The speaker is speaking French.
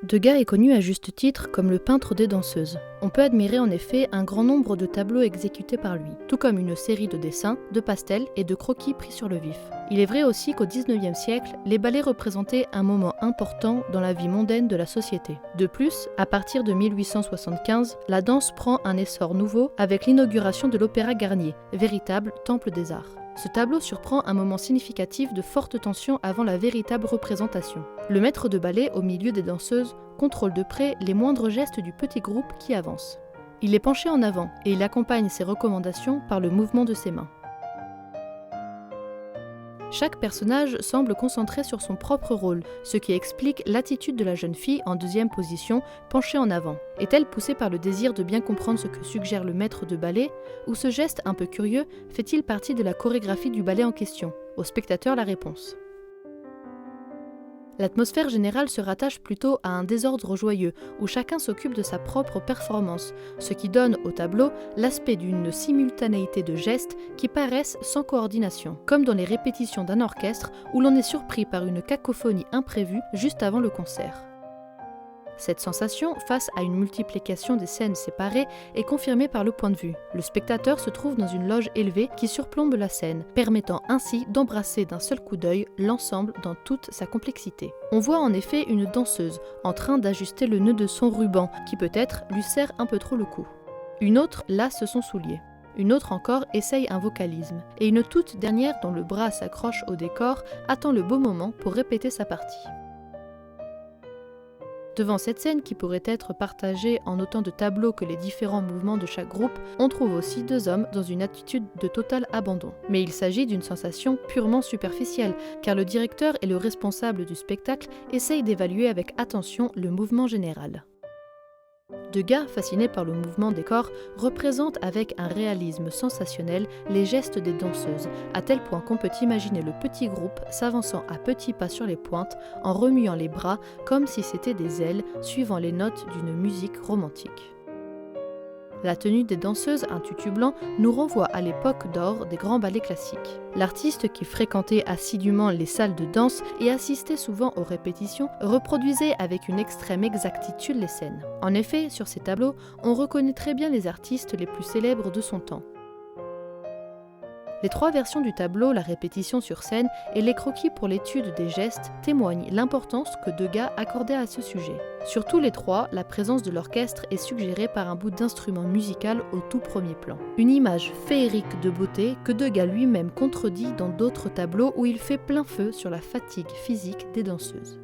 Degas est connu à juste titre comme le peintre des danseuses. On peut admirer en effet un grand nombre de tableaux exécutés par lui, tout comme une série de dessins, de pastels et de croquis pris sur le vif. Il est vrai aussi qu'au XIXe siècle, les ballets représentaient un moment important dans la vie mondaine de la société. De plus, à partir de 1875, la danse prend un essor nouveau avec l'inauguration de l'Opéra Garnier, véritable temple des arts. Ce tableau surprend un moment significatif de forte tension avant la véritable représentation. Le maître de ballet, au milieu des danseuses, contrôle de près les moindres gestes du petit groupe qui avance. Il est penché en avant et il accompagne ses recommandations par le mouvement de ses mains. Chaque personnage semble concentré sur son propre rôle, ce qui explique l'attitude de la jeune fille en deuxième position, penchée en avant. Est-elle poussée par le désir de bien comprendre ce que suggère le maître de ballet, ou ce geste un peu curieux fait-il partie de la chorégraphie du ballet en question? Au spectateur la réponse. L'atmosphère générale se rattache plutôt à un désordre joyeux, où chacun s'occupe de sa propre performance, ce qui donne au tableau l'aspect d'une simultanéité de gestes qui paraissent sans coordination, comme dans les répétitions d'un orchestre où l'on est surpris par une cacophonie imprévue juste avant le concert. Cette sensation, face à une multiplication des scènes séparées, est confirmée par le point de vue. Le spectateur se trouve dans une loge élevée qui surplombe la scène, permettant ainsi d'embrasser d'un seul coup d'œil l'ensemble dans toute sa complexité. On voit en effet une danseuse en train d'ajuster le nœud de son ruban, qui peut-être lui serre un peu trop le cou. Une autre lace son soulier. Une autre encore essaye un vocalisme. Et une toute dernière dont le bras s'accroche au décor attend le beau moment pour répéter sa partie. Devant cette scène qui pourrait être partagée en autant de tableaux que les différents mouvements de chaque groupe, on trouve aussi deux hommes dans une attitude de total abandon. Mais il s'agit d'une sensation purement superficielle, car le directeur et le responsable du spectacle essayent d'évaluer avec attention le mouvement général. Degas, fasciné par le mouvement des corps, représente avec un réalisme sensationnel les gestes des danseuses, à tel point qu'on peut imaginer le petit groupe s'avançant à petits pas sur les pointes, en remuant les bras comme si c'était des ailes, suivant les notes d'une musique romantique. La tenue des danseuses, un tutu blanc, nous renvoie à l'époque d'or des grands ballets classiques. L'artiste, qui fréquentait assidûment les salles de danse et assistait souvent aux répétitions, reproduisait avec une extrême exactitude les scènes. En effet, sur ces tableaux, on reconnaît très bien les artistes les plus célèbres de son temps. Les trois versions du tableau, la répétition sur scène et les croquis pour l'étude des gestes, témoignent l'importance que Degas accordait à ce sujet. Sur tous les trois, la présence de l'orchestre est suggérée par un bout d'instrument musical au tout premier plan. Une image féerique de beauté que Degas lui-même contredit dans d'autres tableaux où il fait plein feu sur la fatigue physique des danseuses.